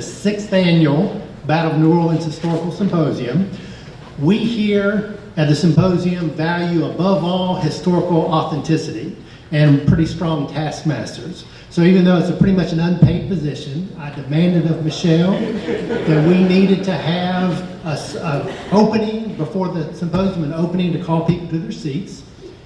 6th annual Battle of New Orleans Historical Symposium. We here at the symposium value above all historical authenticity and pretty strong taskmasters. So even though it's pretty much an unpaid position, I demanded of Michelle that we needed to have an opening before the symposium, an opening to call people to their seats.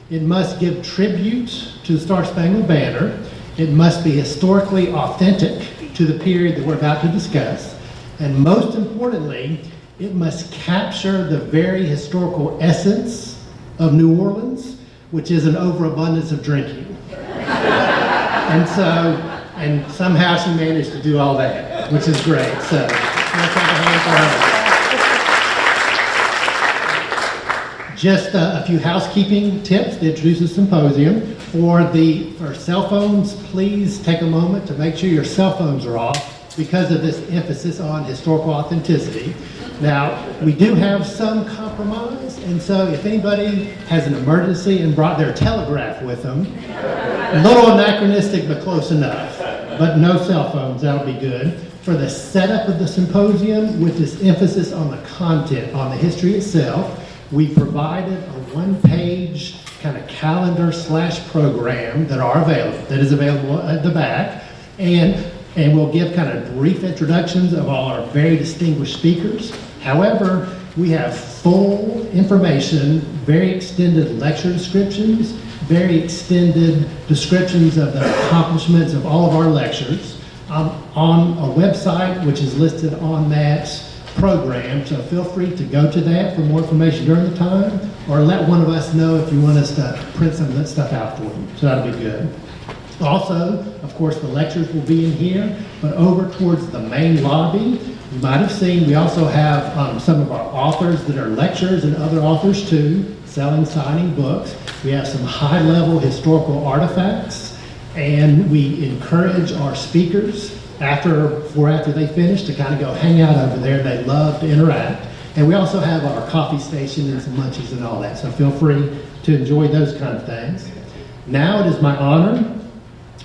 It must give tribute to the Star Spangled Banner. It must be historically authentic to the period that we're about to discuss. And most importantly, it must capture the very historical essence of New Orleans, which is an overabundance of drinking. And somehow she managed to do all that, which is great. So let's have a hand for her. Just a few housekeeping tips to introduce the symposium. For cell phones, please take a moment to make sure your cell phones are off because of this emphasis on historical authenticity. Now, we do have some compromise, and so if anybody has an emergency and brought their telegraph with them, a little anachronistic but close enough, but no cell phones, that'll be good. For the setup of the symposium, with this emphasis on the content, on the history itself, we provided a one-page kind of calendar / program that is available at the back, and we'll give kind of brief introductions of all our very distinguished speakers. However, we have full information, very extended lecture descriptions, very extended descriptions of the accomplishments of all of our lectures on a website which is listed on that program. So feel free to go to that for more information during the time, or let one of us know if you want us to print some of that stuff out for you. So that'll be good. Also, of course, the lectures will be in here, but over towards the main lobby, you might have seen, we also have some of our authors that are lecturers and other authors too, signing books. We have some high-level historical artifacts, and we encourage our speakers after they finish to kind of go hang out over there. They love to interact. And we also have our coffee station and some lunches and all that, so feel free to enjoy those kind of things. Now it is my honor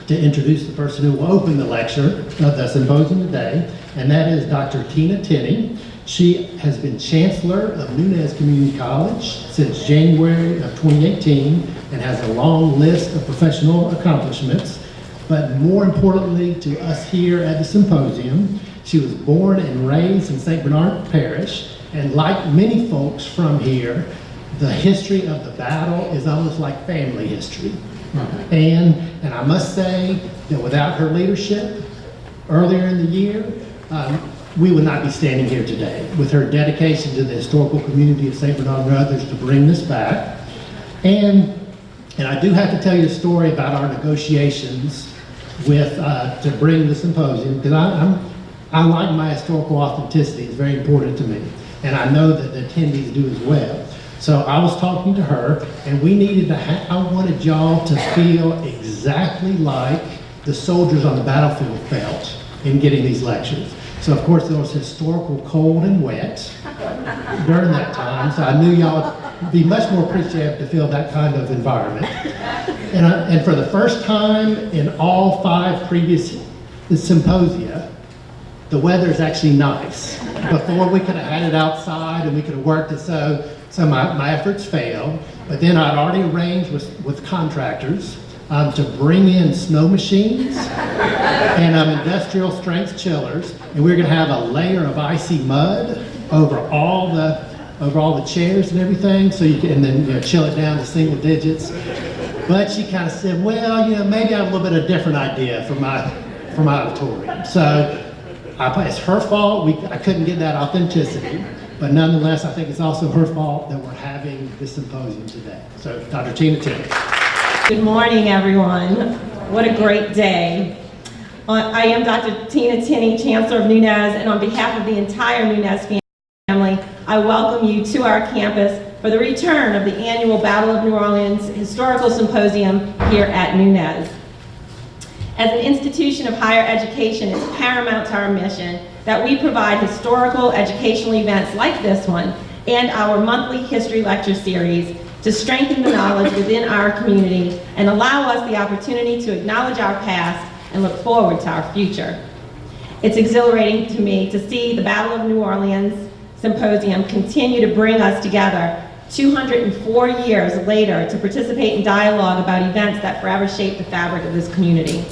to introduce the person who will open the lecture of the symposium today, and that is Dr. Tina Tenney. She has been Chancellor of Nunez Community College since January of 2018 and has a long list of professional accomplishments. But more importantly to us here at the symposium, she was born and raised in St. Bernard Parish, and like many folks from here, the history of the battle is almost like family history. And I must say that without her leadership earlier in the year, we would not be standing here today. With her dedication to the historical community of St. Bernard and others to bring this back. And I do have to tell you a story about our negotiations to bring the symposium, because I like my historical authenticity. It's very important to me. And I know that the attendees do as well. So I was talking to her, and we needed to I wanted y'all to feel exactly like the soldiers on the battlefield felt in getting these lectures. So of course there was historical cold and wet during that time, so I knew y'all would be much more appreciative to feel that kind of environment. And for the first time in all 5 previous symposia, the weather is actually nice. Before we could have had it outside and we could have worked it, so my efforts failed. But then I'd already arranged with contractors to bring in snow machines and industrial strength chillers, and we were going to have a layer of icy mud over all the chairs and everything, so you can, and then chill it down to single digits. But she kind of said, well, maybe I have a little bit of a different idea for my auditorium. So it's her fault. I couldn't get that authenticity. But nonetheless, I think it's also her fault that we're having this symposium today. So, Dr. Tina Tenney. Good morning, everyone. What a great day. I am Dr. Tina Tenney, Chancellor of Nunez, and on behalf of the entire Nunez family, I welcome you to our campus for the return of the annual Battle of New Orleans Historical Symposium here at Nunez. As an institution of higher education, it's paramount to our mission that we provide historical educational events like this one and our monthly history lecture series to strengthen the knowledge within our community and allow us the opportunity to acknowledge our past and look forward to our future. It's exhilarating to me to see the Battle of New Orleans Symposium continue to bring us together 204 years later to participate in dialogue about events that forever shaped the fabric of this community.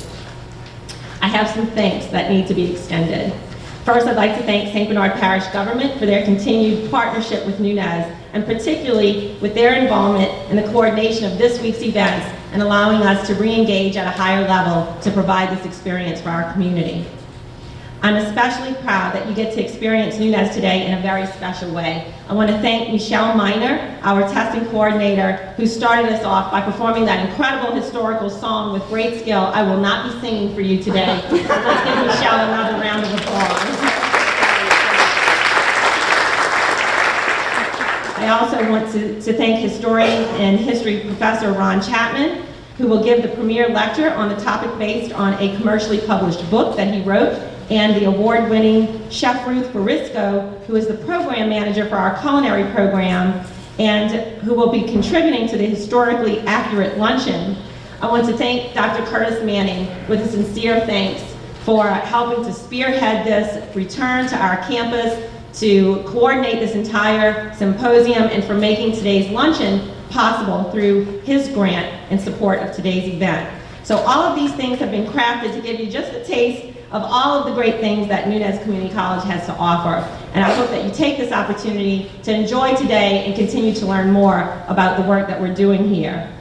I have some thanks that need to be extended. First, I'd like to thank St. Bernard Parish government for their continued partnership with NUNEZ, and particularly with their involvement in the coordination of this week's events and allowing us to re-engage at a higher level to provide this experience for our community. I'm especially proud that you get to experience NUNEZ today in a very special way. I want to thank Michelle Miner, our testing coordinator, who started us off by performing that incredible historical song with great skill. I will not be singing for you today. Let's give Michelle another round of applause. I also want to thank historian and history professor Ron Chapman, who will give the premier lecture on the topic based on a commercially published book that he wrote, and the award-winning Chef Ruth Barisco, who is the program manager for our culinary program, and who will be contributing to the historically accurate luncheon. I want to thank Dr. Curtis Manning with a sincere thanks for helping to spearhead this return to our campus, to coordinate this entire symposium, and for making today's luncheon possible through his grant in support of today's event. So all of these things have been crafted to give you just a taste of all of the great things that NUNEZ Community College has to offer. And I hope that you take this opportunity to enjoy today and continue to learn more about the work that we're doing here.